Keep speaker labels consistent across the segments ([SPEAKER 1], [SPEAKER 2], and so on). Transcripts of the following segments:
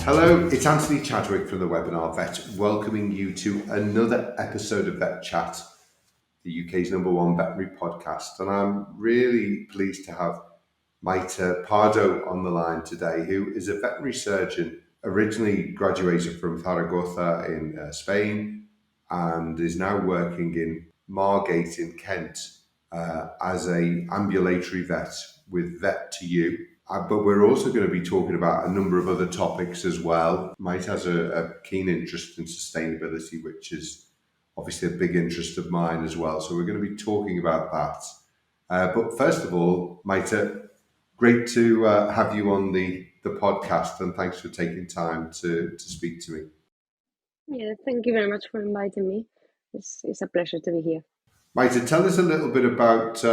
[SPEAKER 1] Hello, it's Anthony Chadwick from the Webinar Vet, welcoming you to another episode of VETchat, the UK's #1 veterinary podcast. And I'm really pleased to have Maite Pardo on the line today, who is a veterinary surgeon, originally graduated from Zaragoza in Spain, and is now working in Margate in Kent as an ambulatory vet with Vet2You. But we're also going to be talking about a number of other topics as well. Maite has a keen interest in sustainability, which is obviously a big interest of mine as well. So we're going to be talking about that. But first of all, Maite, great to have you on the podcast, and thanks for taking time to speak to me.
[SPEAKER 2] Yeah, thank you very much for inviting me. It's a pleasure to be here.
[SPEAKER 1] Maite, tell us a little bit about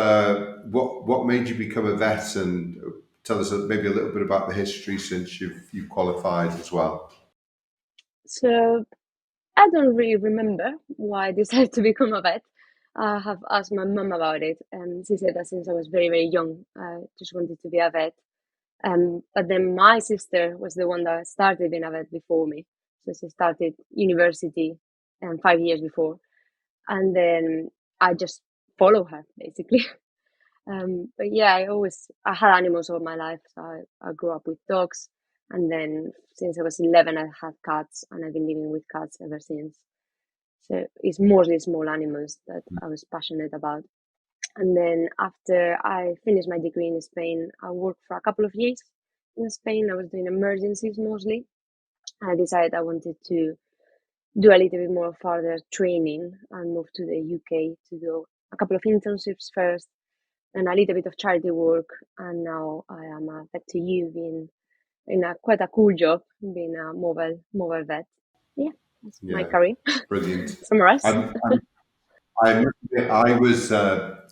[SPEAKER 1] what made you become a vet, and tell us maybe a little bit about the history since you've qualified as well.
[SPEAKER 2] So I don't really remember why I decided to become a vet. I have asked my mum about it, and she said that since I was very, very young, I just wanted to be a vet. But then my sister was the one that started being a vet before me. So she started university 5 years before. And then I just follow her, basically. But yeah, I had animals all my life. So I grew up with dogs. And then since I was 11, I had cats, and I've been living with cats ever since. So it's mostly small animals that I was passionate about. And then after I finished my degree in Spain, I worked for a couple of years in Spain. I was doing emergencies mostly. I decided I wanted to do a little bit more further training and move to the UK to do a couple of internships first and a little bit of charity work. And now I am a Vet2You, being in quite a cool job, being a mobile vet. Yeah, that's my career.
[SPEAKER 1] Brilliant.
[SPEAKER 2] Summarize.
[SPEAKER 1] I was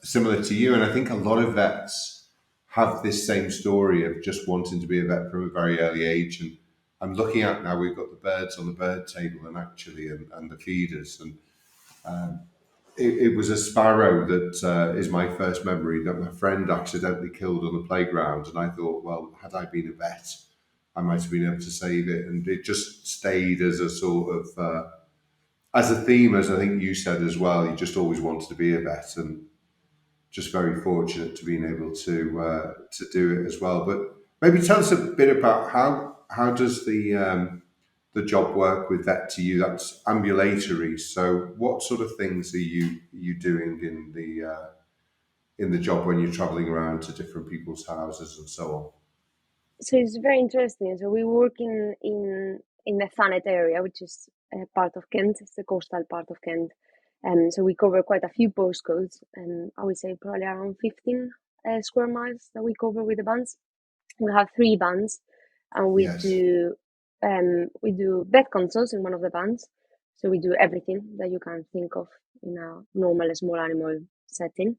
[SPEAKER 1] similar to you, and I think a lot of vets have this same story of just wanting to be a vet from a very early age. And I'm looking at now, we've got the birds on the bird table and the feeders. And it was a sparrow that is my first memory that my friend accidentally killed on the playground. And I thought, well, had I been a vet, I might have been able to save it. And it just stayed as a sort of, as a theme, as I think you said as well. You just always wanted to be a vet, and just very fortunate to being able to do it as well. But maybe tell us a bit about how does the job work with Vet2You? That's ambulatory. So what sort of things are you doing in the job when you're traveling around to different people's houses and so on?
[SPEAKER 2] So it's very interesting. So we work in the Thanet area, which is part of Kent. It's the coastal part of Kent. So we cover quite a few postcodes, and I would say probably around 15 square miles that we cover with the vans. We have 3 vans, and we do vet consults in one of the vans. So we do everything that you can think of in a normal small animal setting.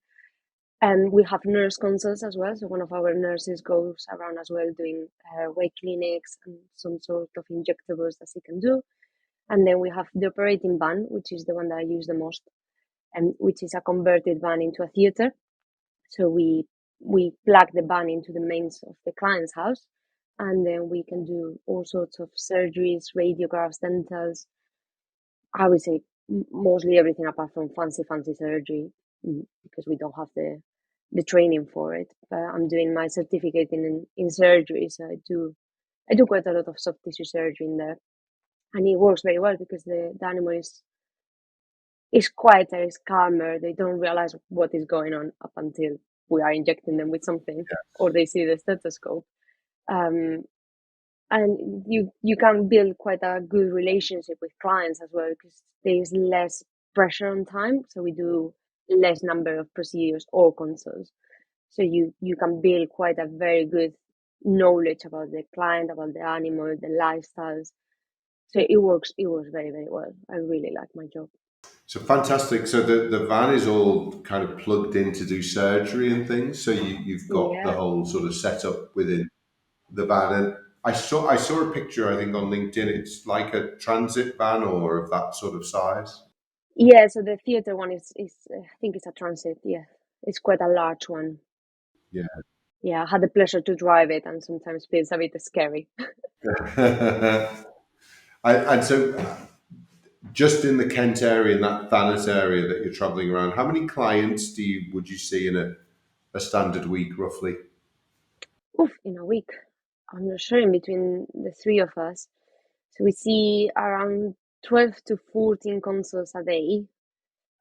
[SPEAKER 2] And we have nurse consults as well. So one of our nurses goes around as well doing weight clinics and some sort of injectables that she can do. And then we have the operating van, which is the one that I use the most, and which is a converted van into a theater. So we plug the van into the mains of the client's house, and then we can do all sorts of surgeries, radiographs, dentals. I would say mostly everything apart from fancy surgery, because we don't have the training for it. But I'm doing my certificate in surgery, so I do quite a lot of soft tissue surgery in there, and it works very well because the animal is quieter, is calmer. They don't realize what is going on up until we are injecting them with something, or they see the stethoscope. And you can build quite a good relationship with clients as well, because there's less pressure on time. So we do less number of procedures or consults. So you can build quite a very good knowledge about the client, about the animal, the lifestyles. So it works very, very well. I really like my job.
[SPEAKER 1] So fantastic. So the van is all kind of plugged in to do surgery and things. So you've got the whole sort of setup within the van. And I saw a picture, I think, on LinkedIn. It's like a transit van or of that sort of size.
[SPEAKER 2] Yeah, so the theater one is I think it's a transit. Yeah, it's quite a large one.
[SPEAKER 1] Yeah.
[SPEAKER 2] Yeah, I had the pleasure to drive it, and sometimes feels a bit scary.
[SPEAKER 1] And so, just in the Kent area, in that Thanet area that you're travelling around, how many clients would you see in a standard week, roughly?
[SPEAKER 2] Oof, in a week. I'm not sure, in between the three of us. So we see around 12 to 14 consults a day.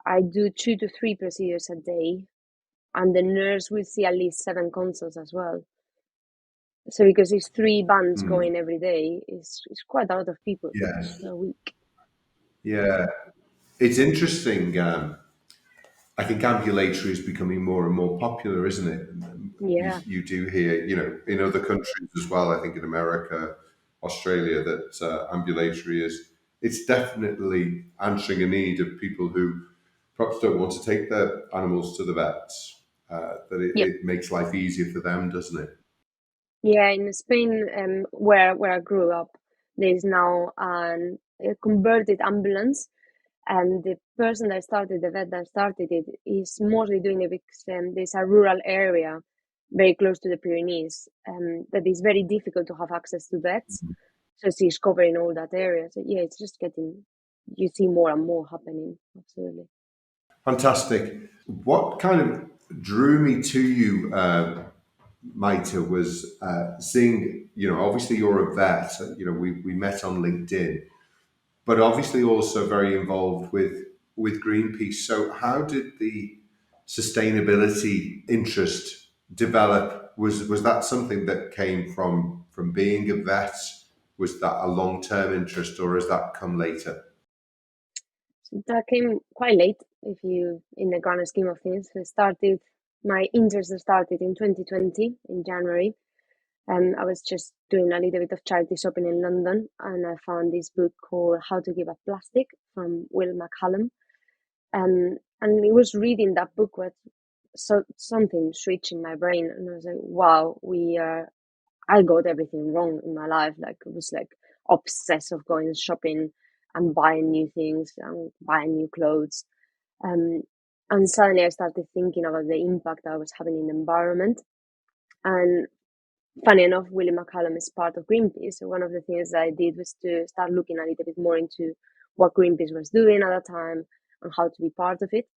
[SPEAKER 2] I do 2 to 3 procedures a day, and the nurse will see at least 7 consults as well. So because it's 3 bands going every day, it's quite a lot of people
[SPEAKER 1] Yes.
[SPEAKER 2] a week.
[SPEAKER 1] Yeah. It's interesting. I think ambulatory is becoming more and more popular, isn't it?
[SPEAKER 2] Yeah.
[SPEAKER 1] You do hear, in other countries as well. I think in America, Australia, that ambulatory it's definitely answering a need of people who perhaps don't want to take their animals to the vets. That
[SPEAKER 2] Yep.
[SPEAKER 1] it makes life easier for them, doesn't it?
[SPEAKER 2] Yeah, in Spain, where I grew up, there is now a converted ambulance, and the person that started, the vet that started it, is mostly doing it because there's a rural area very close to the Pyrenees, that is very difficult to have access to vets. So she's covering all that area. So yeah, it's just getting, you see more and more happening. Absolutely.
[SPEAKER 1] Fantastic. What kind of drew me to you, Maite, was seeing, obviously you're a vet. We met on LinkedIn, but obviously also very involved with Greenpeace. So how did the sustainability interest develop? Was that something that came from being a vet? Was that a long-term interest, or has that come later?
[SPEAKER 2] So that came quite late, if you, in the grand scheme of things. My interest started in 2020, in January. I was just doing a little bit of charity shopping in London, and I found this book called How to Give Up Plastic from Will McCallum. And it was reading that book with something switched in my brain, and I was like, wow, I got everything wrong in my life. Like, it was like obsessed of going shopping and buying new things and buying new clothes. Um, and suddenly I started thinking about the impact I was having in the environment. And funny enough, Willie McCallum is part of Greenpeace. So one of the things I did was to start looking a little bit more into what Greenpeace was doing at the time and how to be part of it.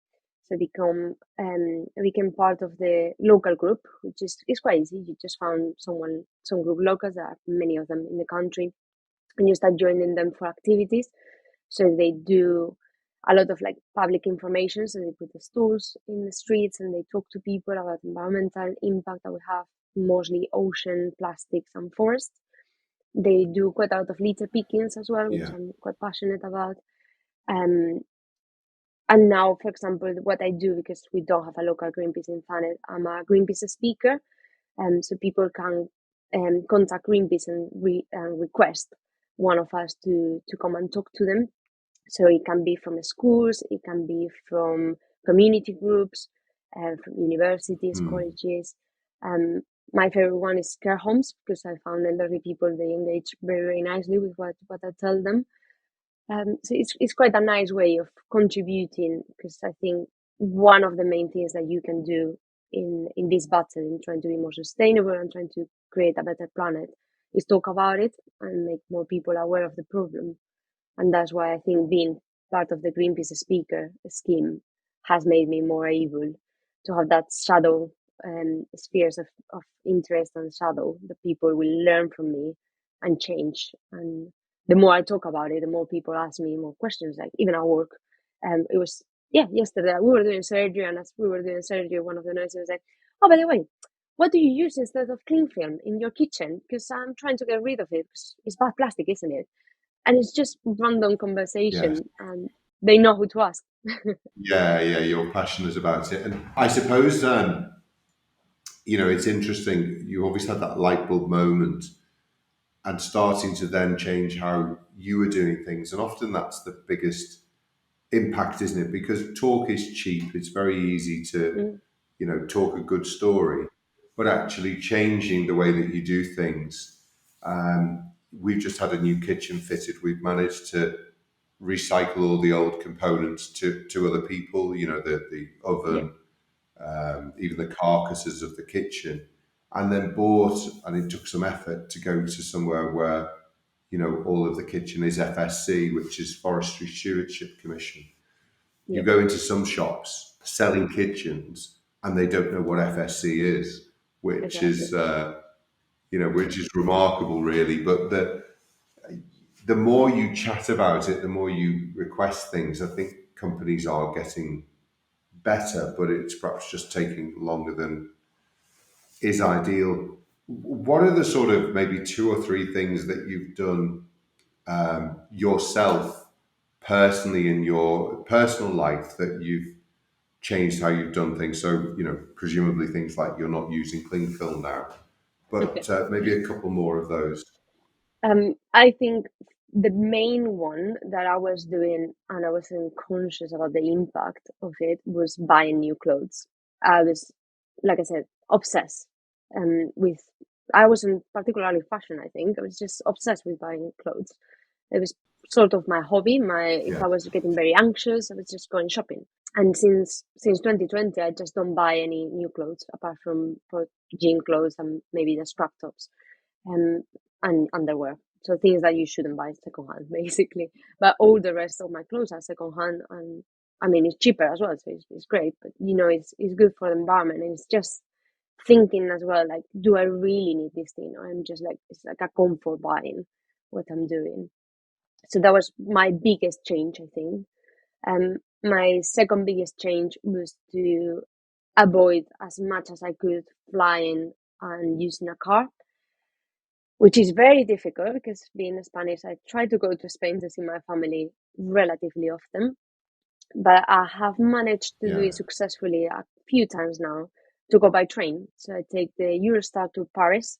[SPEAKER 2] So I became part of the local group, which is quite easy. You just found some group locals. There are many of them in the country, and you start joining them for activities. So they do a lot of like public information. So they put the stools in the streets and they talk to people about environmental impact that we have, mostly ocean, plastics, and forests. They do quite a lot of litter pickings as well, which
[SPEAKER 1] Yeah.
[SPEAKER 2] I'm quite passionate about. Um, and now, for example, what I do, because we don't have a local Greenpeace in Thanet, I'm a Greenpeace speaker. So people can contact Greenpeace and request one of us to come and talk to them. So it can be from schools, it can be from community groups, from universities, colleges. Um, my favorite one is care homes, because I found elderly people, they engage very, very nicely with what I tell them. So it's quite a nice way of contributing, because I think one of the main things that you can do in this battle, in trying to be more sustainable and trying to create a better planet, is talk about it and make more people aware of the problem. And that's why I think being part of the Greenpeace speaker scheme has made me more able to have that shadow spheres of interest and shadow that people will learn from me and change. And the more I talk about it, the more people ask me more questions, like even at work. It was, yeah, yesterday we were doing surgery, and as we were doing surgery, one of the nurses was like, oh, by the way, what do you use instead of cling film in your kitchen? Because I'm trying to get rid of it, because it's bad plastic, isn't it? And it's just random
[SPEAKER 1] Yes.
[SPEAKER 2] conversation, and they know who to ask.
[SPEAKER 1] Yeah, yeah, you're passionate about it. And I suppose, it's interesting. You always had that light bulb moment and starting to then change how you were doing things. And often that's the biggest impact, isn't it? Because talk is cheap. It's very easy to,
[SPEAKER 2] Mm,
[SPEAKER 1] talk a good story, but actually changing the way that you do things. We've just had a new kitchen fitted. We've managed to recycle all the old components to other people, the
[SPEAKER 2] yeah,
[SPEAKER 1] oven, even the carcasses of the kitchen. and then bought, and it took some effort to go to somewhere where, you know, all of the kitchen is FSC, which is Forestry Stewardship Commission. You go into some shops selling kitchens and they don't know what FSC is, which is, you know, which is remarkable really. But the more you chat about it, the more you request things. I think companies are getting better, but it's perhaps just taking longer than is ideal. What are the sort of maybe 2 or 3 things that you've done yourself personally in your personal life that you've changed how you've done things? So, you know, presumably things like you're not using cling film now, but maybe a couple more of those.
[SPEAKER 2] I think the main one that I was doing, and I wasn't conscious about the impact of it, was buying new clothes. I was, like I said, obsessed with. I wasn't particularly fashion. I think I was just obsessed with buying clothes. It was sort of my hobby. If I was getting very anxious, I was just going shopping. And since 2020, I just don't buy any new clothes apart from for jean clothes and maybe the scrap tops. And underwear. So things that you shouldn't buy secondhand, basically. But all the rest of my clothes are secondhand, and I mean it's cheaper as well, so it's great. But you know, it's good for the environment, and it's just thinking as well, like, do I really need this thing, or I'm just like it's like a comfort buying what I'm doing. So that was my biggest change, I think. My second biggest change was to avoid as much as I could flying and using a car, which is very difficult because being Spanish, I try to go to Spain to see my family relatively often, but I have managed to do it successfully a few times now to go by train. So I take the Eurostar to Paris,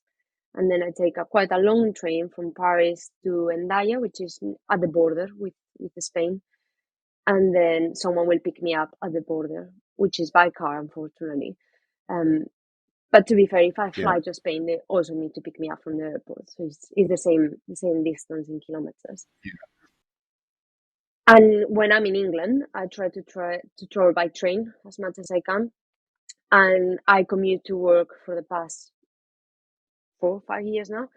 [SPEAKER 2] and then I take quite a long train from Paris to Endaya, which is at the border with Spain, and then someone will pick me up at the border, which is by car, unfortunately. But to be fair, if I fly to Spain, they also need to pick me up from the airport. So it's the same distance in kilometers. And when I'm in England, I try to travel by train as much as I can. And I commute to work for the past 4-5 years now,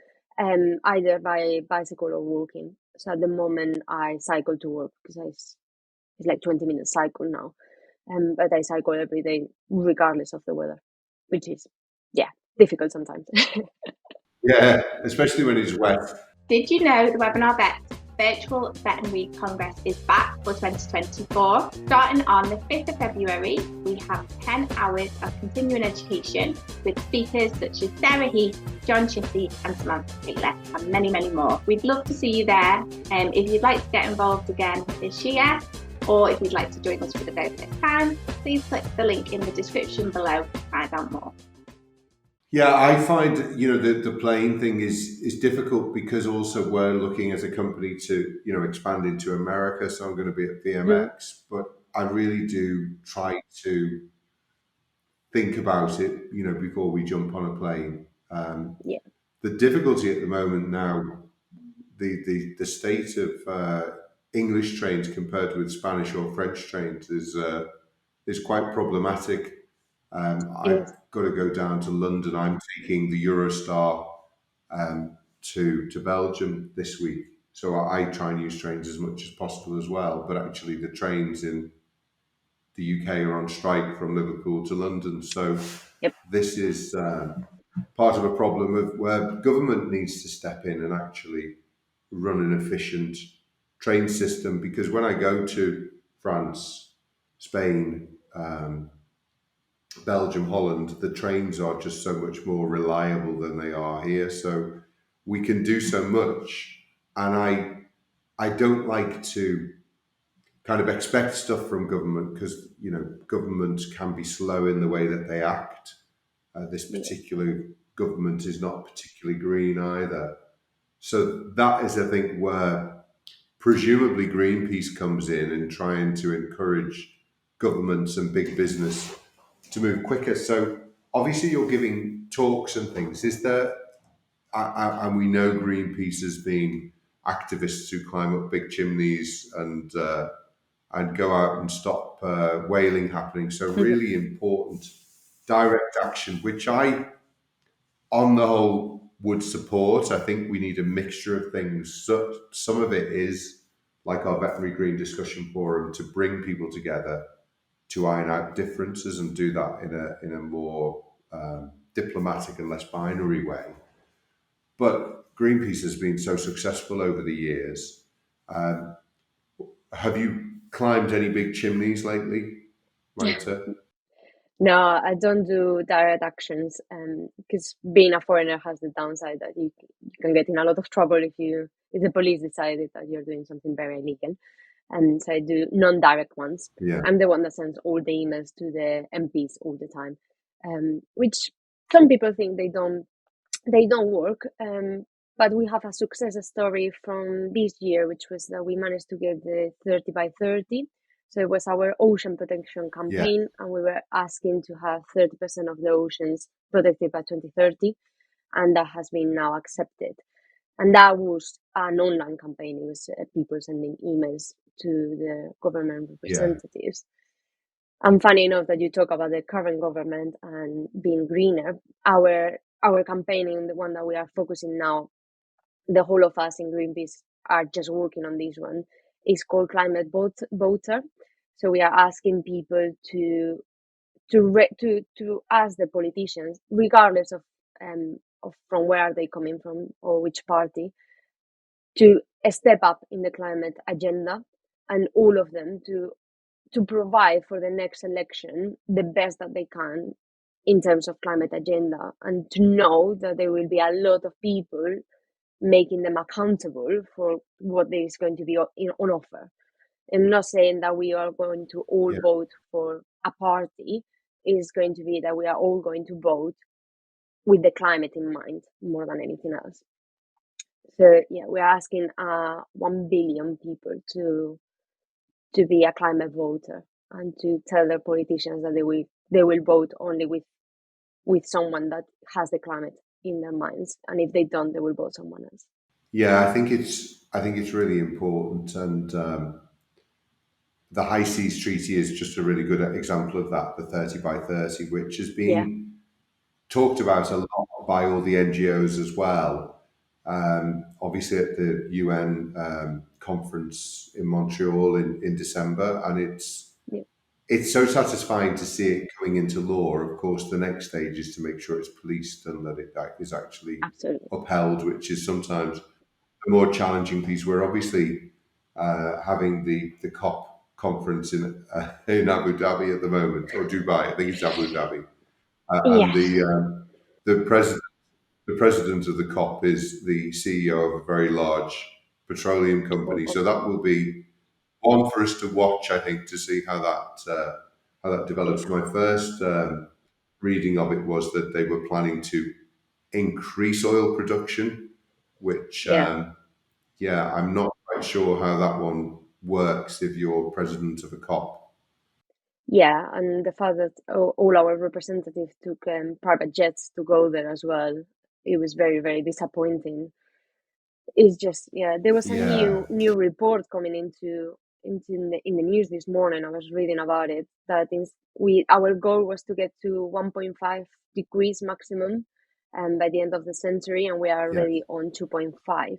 [SPEAKER 2] either by bicycle or walking. So at the moment, I cycle to work because it's like 20-minute cycle now. But I cycle every day, regardless of the weather, which is, difficult sometimes.
[SPEAKER 1] Yeah, especially when it's wet.
[SPEAKER 3] Did you know the Webinar Vets Virtual Veterinary Congress is back for 2024? Starting on the 5th of February, we have 10 hours of continuing education with speakers such as Sarah Heath, John Chissy and Samantha Taylor, and many, many more. We'd love to see you there. If you'd like to get involved again this year, or if you'd like to join us for the very first time, please click the link in the description below to find out more.
[SPEAKER 1] Yeah, I find, you know, the plane thing is difficult because also we're looking as a company to, you know, expand into America. So I'm going to be at VMX, but I really do try to think about it, you know, before we jump on a plane. The difficulty at the moment now, the state of English trains compared with Spanish or French trains is quite problematic. I've got to go down to London. I'm taking the Eurostar to Belgium this week. So I try and use trains as much as possible as well. But actually the trains in the UK are on strike from Liverpool to London. So this is part of a problem of where government needs to step in and actually run an efficient train system. Because when I go to France, Spain, Belgium, Holland, the trains are just so much more reliable than they are here. So we can do so much. And I don't like to kind of expect stuff from government because, you know, governments can be slow in the way that they act. This particular government is not particularly green either. So that is, I think, where presumably Greenpeace comes in and trying to encourage governments and big business to move quicker. So obviously you're giving talks and things. Is there, and we know Greenpeace has been activists who climb up big chimneys and go out and stop whaling happening. So really important direct action, which I on the whole, would support. I think we need a mixture of things. So some of it is like our Veterinary Green Discussion Forum to bring people together to iron out differences and do that in a more diplomatic and less binary way. But Greenpeace has been so successful over the years. Have you climbed any big chimneys lately, Maite?
[SPEAKER 2] No, I don't do direct actions, because being a foreigner has the downside that you can get in a lot of trouble if the police decided that you're doing something very illegal. And so I do non-direct ones.
[SPEAKER 1] Yeah.
[SPEAKER 2] I'm the one that sends all the emails to the MPs all the time, which some people think they don't work. But we have a success story from this year, which was that we managed to get the 30 by 30. So it was our ocean protection campaign, and we were asking to have 30% of the oceans protected by 2030, and that has been now accepted. And that was an online campaign. It was people sending emails to the government representatives. And funny enough that you talk about the current government and being greener, our campaigning, the one that we are focusing now, the whole of us in Greenpeace are just working on this one, is called Climate Voter. So we are asking people to ask the politicians, regardless of from where are they coming from or which party, to step up in the climate agenda, and all of them to provide for the next election the best that they can in terms of climate agenda, and to know that there will be a lot of people making them accountable for what there is going to be on offer. I'm not saying that we are going to all vote for a party. It is going to be that we are all going to vote with the climate in mind more than anything else. So yeah, we're asking 1 billion people to be a climate voter, and to tell their politicians that they will vote only with someone that has the climate in their minds, and if they don't, they will vote someone else.
[SPEAKER 1] Yeah, I think it's really important, and the High Seas Treaty is just a really good example of that. The 30 by 30, which has been talked about a lot by all the NGOs as well. Obviously at the UN conference in Montreal in December, and it's so satisfying to see it coming into law. Of course, the next stage is to make sure it's policed and that it is actually upheld, which is sometimes the more challenging piece. We're obviously having the COP conference in Abu Dhabi at the moment, or Dubai. I think it's Abu Dhabi, and the president of the COP is the CEO of a very large petroleum company. So that will be one for us to watch, I think, to see how that develops. My first reading of it was that they were planning to increase oil production, which I'm not quite sure how that one works if you're president of a COP.
[SPEAKER 2] Yeah, and the fact that all our representatives took private jets to go there as well, it was very, very disappointing. It's just, there was a new report coming into in the news this morning. I was reading about it, that our goal was to get to 1.5 degrees maximum by the end of the century, and we are already on 2.5.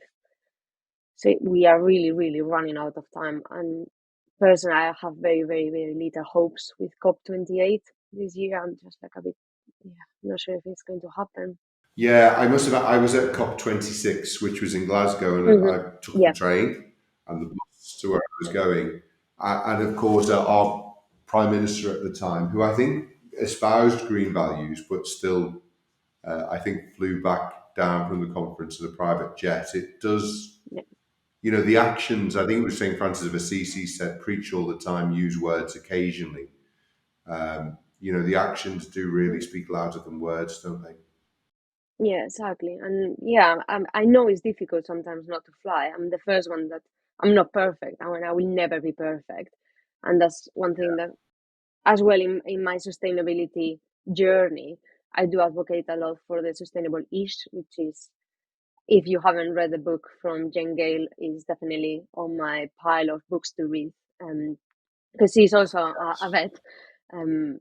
[SPEAKER 2] So we are really, really running out of time. And personally, I have very, very, very little hopes with COP28 this year. I'm just like a bit, not sure if it's going to happen.
[SPEAKER 1] Yeah, I was at COP26, which was in Glasgow, and I took the train and the bus to where I was going. And of course, our Prime Minister at the time, who I think espoused green values, but still, I think flew back down from the conference in a private jet. It does, the actions, I think it was St. Francis of Assisi said, preach all the time, use words occasionally. The actions do really speak louder than words, don't they?
[SPEAKER 2] Yeah, exactly. And I know it's difficult sometimes not to fly. I'm the first one that I'm not perfect. I will never be perfect. And that's one thing that, as well, in my sustainability journey, I do advocate a lot for the sustainable ish, which is, if you haven't read the book from Jen Gale, is definitely on my pile of books to read. Because she's also a vet, and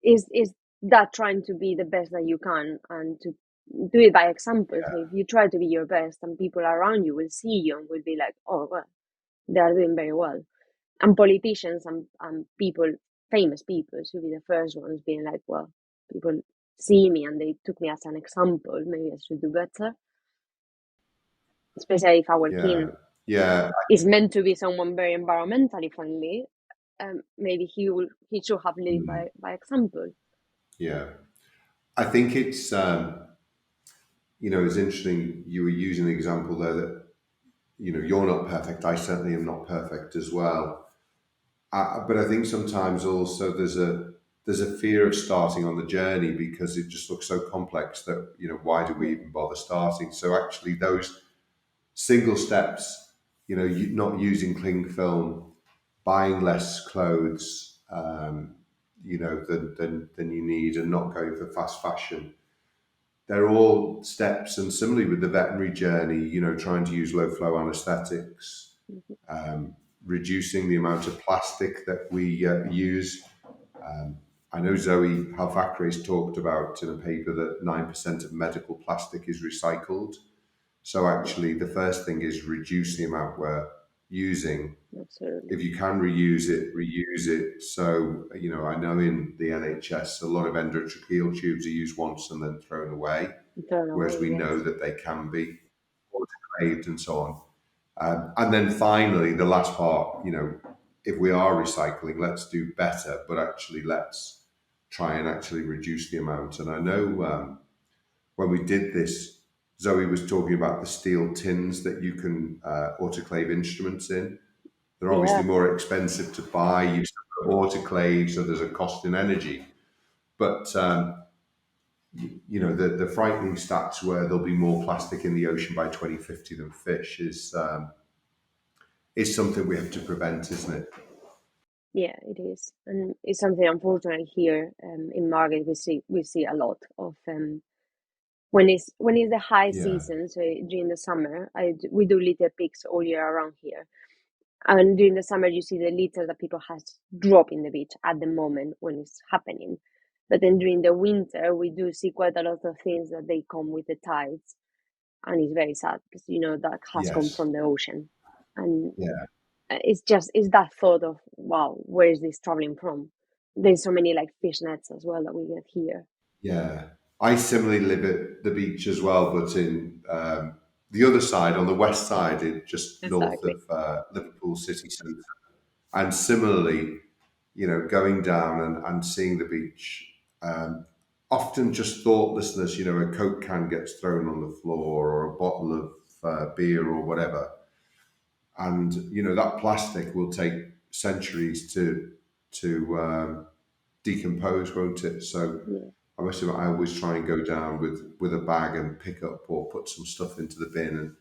[SPEAKER 2] is that trying to be the best that you can and to do it by example. So if you try to be your best, and people around you will see you and will be like, oh well, they are doing very well. And politicians and people, famous people, should be the first ones being like, well, people see me and they took me as an example, maybe I should do better. Especially if our king is meant to be someone very environmentally friendly, maybe he should have led by example.
[SPEAKER 1] Yeah, I think it's it's interesting. You were using an example there that you're not perfect. I certainly am not perfect as well. But I think sometimes also there's a fear of starting on the journey because it just looks so complex that why do we even bother starting? So actually, those single steps, not using cling film, buying less clothes, than you need, and not going for fast fashion. They're all steps, and similarly with the veterinary journey, trying to use low flow anesthetics, reducing the amount of plastic that we use. I know Zoe Halfacre's talked about in a paper that 9% of medical plastic is recycled. So actually, the first thing is reduce the amount we're using.
[SPEAKER 2] Absolutely.
[SPEAKER 1] If you can reuse it. So, I know in the NHS, a lot of endotracheal tubes are used once and then thrown away, whereas we know that they can be autoclaved and so on. And then finally, the last part, if we are recycling, let's do better, but actually let's try and actually reduce the amount. And I know when we did this, Zoe was talking about the steel tins that you can autoclave instruments in. They're obviously more expensive to buy. You autoclave, so there's a cost in energy. But the frightening stats where there'll be more plastic in the ocean by 2050 than fish is something we have to prevent, isn't it?
[SPEAKER 2] Yeah, it is, and it's something unfortunately here in Margate we see a lot of when it's the high season, so during the summer, we do litter picks all year around here. And during the summer, you see the litter that people has drop in the beach at the moment when it's happening. But then during the winter, we do see quite a lot of things that they come with the tides. And it's very sad because, that has come from the ocean. And it's that thought of, wow, where is this traveling from? There's so many like fish nets as well that we get here.
[SPEAKER 1] Yeah. I similarly live at the beach as well, but in the other side, on the west side, north of Liverpool city centre. And similarly, going down and seeing the beach, often just thoughtlessness, a Coke can gets thrown on the floor or a bottle of beer or whatever. And, that plastic will take centuries to decompose, won't it? So I must admit, I always try and go down with a bag and pick up or put some stuff into the bin. And,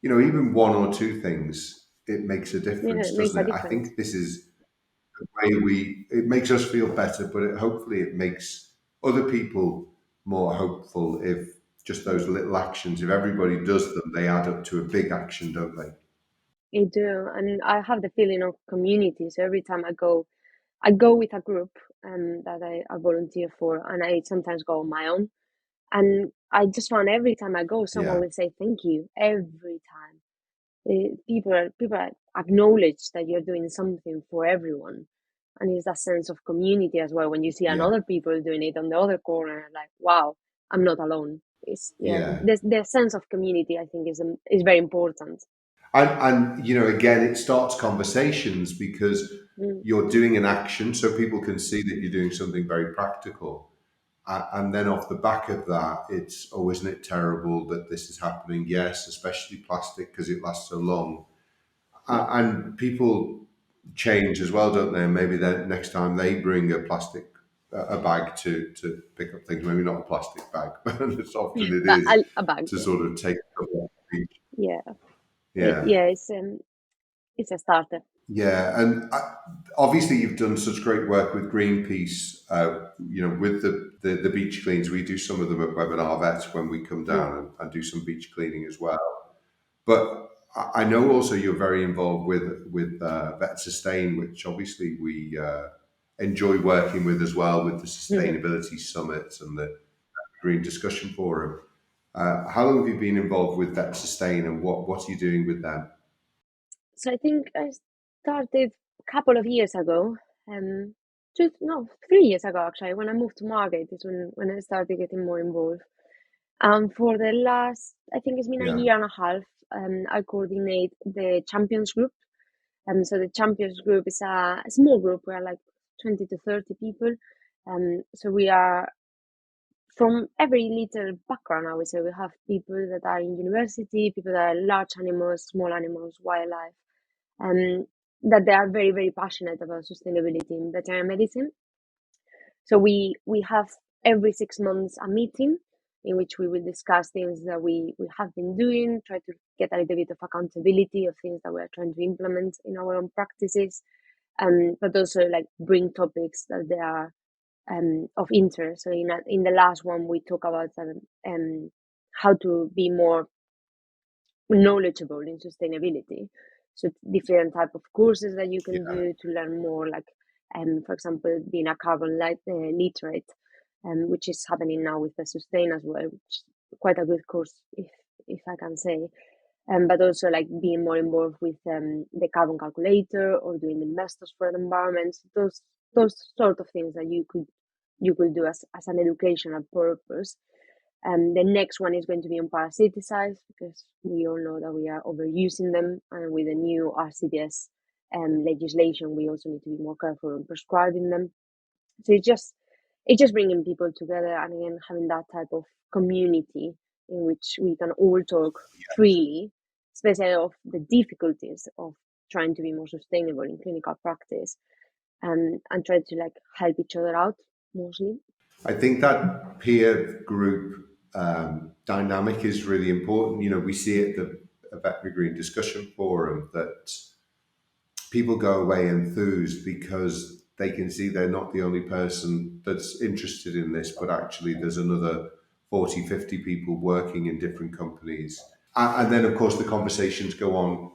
[SPEAKER 1] even one or two things, it makes a difference, doesn't it? I think this is the way it makes us feel better, but hopefully it makes other people more hopeful if just those little actions, if everybody does them, they add up to a big action, don't they?
[SPEAKER 2] They do. And I have the feeling of community. So every time I go with a group that I volunteer for, and I sometimes go on my own. And I just found every time I go, someone will say thank you every time. People acknowledge that you're doing something for everyone, and it's that sense of community as well. When you see another people doing it on the other corner, like wow, I'm not alone. It's the sense of community I think is very important.
[SPEAKER 1] And again, it starts conversations because you're doing an action, so people can see that you're doing something very practical. And then off the back of that, it's, oh, isn't it terrible that this is happening? Yes, especially plastic because it lasts so long. And people change as well, don't they? And maybe then next time they bring a bag to pick up things, maybe not a plastic bag, but as often it is
[SPEAKER 2] a bag,
[SPEAKER 1] to sort of take up the beach.
[SPEAKER 2] It's a starter.
[SPEAKER 1] Yeah, and obviously you've done such great work with Greenpeace. With the beach cleans, we do some of them at Webinar Vets when we come down and do some beach cleaning as well. But I know also you're very involved with Vet Sustain, which obviously we enjoy working with as well, with the Sustainability Summit and the Green Discussion Forum. How long have you been involved with Vet Sustain, and what are you doing with them?
[SPEAKER 2] So I think I started a couple of years ago, 3 years ago actually, when I moved to Margate is when I started getting more involved. For the last, I think it's been a year and a half, I coordinate the Champions Group. So the Champions Group is a small group. We are like 20 to 30 people. So we are from every little background, I would say. We have people that are in university, people that are large animals, small animals, wildlife, that they are very, very passionate about sustainability in veterinary medicine. So we have every 6 months a meeting in which we will discuss things that we have been doing, try to get a little bit of accountability of things that we are trying to implement in our own practices, but also like bring topics that they are of interest. So in the last one, we talk about how to be more knowledgeable in sustainability. So different type of courses that you can do to learn more, like for example, being a carbon literate, which is happening now with the Sustain as well, which is quite a good course, if I can say. But also like being more involved with the carbon calculator or doing investors for the environment. Those sort of things that you could do as an educational purpose. The next one is going to be on parasiticides, because we all know that we are overusing them, and with the new RCBS legislation, we also need to be more careful on prescribing them. So it's just bringing people together, and again having that type of community in which we can all talk freely, especially of the difficulties of trying to be more sustainable in clinical practice, and try to like help each other out mostly.
[SPEAKER 1] I think that peer group dynamic is really important. You know, we see at the Veterinary Green Discussion Forum that people go away enthused because they can see they're not the only person that's interested in this, but actually there's another 40, 50 people working in different companies. And then, of course, the conversations go on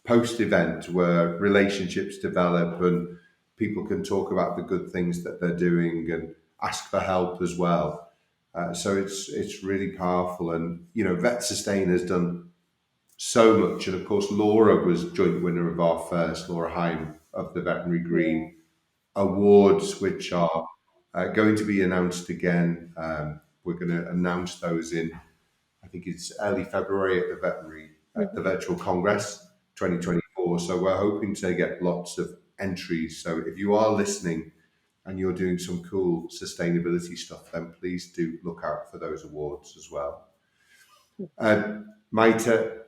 [SPEAKER 1] post-event where relationships develop and people can talk about the good things that they're doing and ask for help as well. So it's really powerful. And, you know, Vet Sustain has done so much. And of course, Laura was joint winner of our first, Laura Heim, of the Veterinary Green Awards, which are going to be announced again. We're going to announce those in, I think it's early February at the Veterinary, at the Virtual Congress 2024. So we're hoping to get lots of entries. So if you are listening and you're doing some cool sustainability stuff, then please do look out for those awards as well. Maite,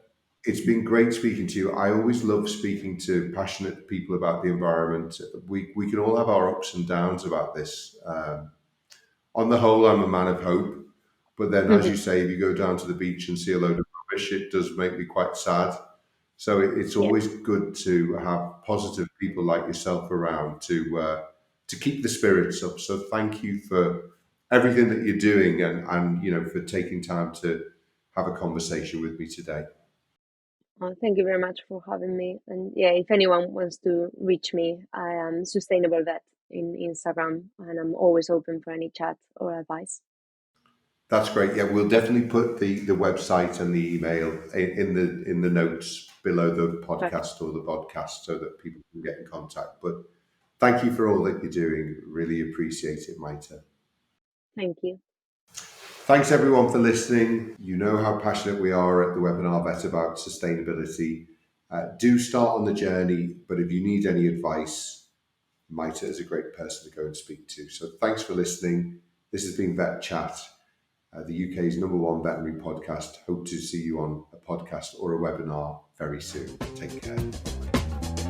[SPEAKER 1] it's been great speaking to you. I always love speaking to passionate people about the environment. We can all have our ups and downs about this. On the whole, I'm a man of hope. But then, as you say, if you go down to the beach and see a load of rubbish, it does make me quite sad. So it's always good to have positive people like yourself around to keep the spirits up. So thank you for everything that you're doing and you know, for taking time to have a conversation with me today.
[SPEAKER 2] Thank you very much for having me. And yeah, if anyone wants to reach me, I am Sustainable Vet in Instagram, and I'm always open for any chat or advice.
[SPEAKER 1] That's great. Yeah, we'll definitely put the website and the email in the notes below the podcast or the podcast so that people can get in contact. But thank you for all that you're doing. Really appreciate it, Maite.
[SPEAKER 2] Thank you.
[SPEAKER 1] Thanks everyone for listening. You know how passionate we are at the Webinar Vet about sustainability. Do start on the journey, but if you need any advice, Maite is a great person to go and speak to. So thanks for listening. This has been VETchat, the UK's #1 veterinary podcast. Hope to see you on a podcast or a webinar very soon. Take care.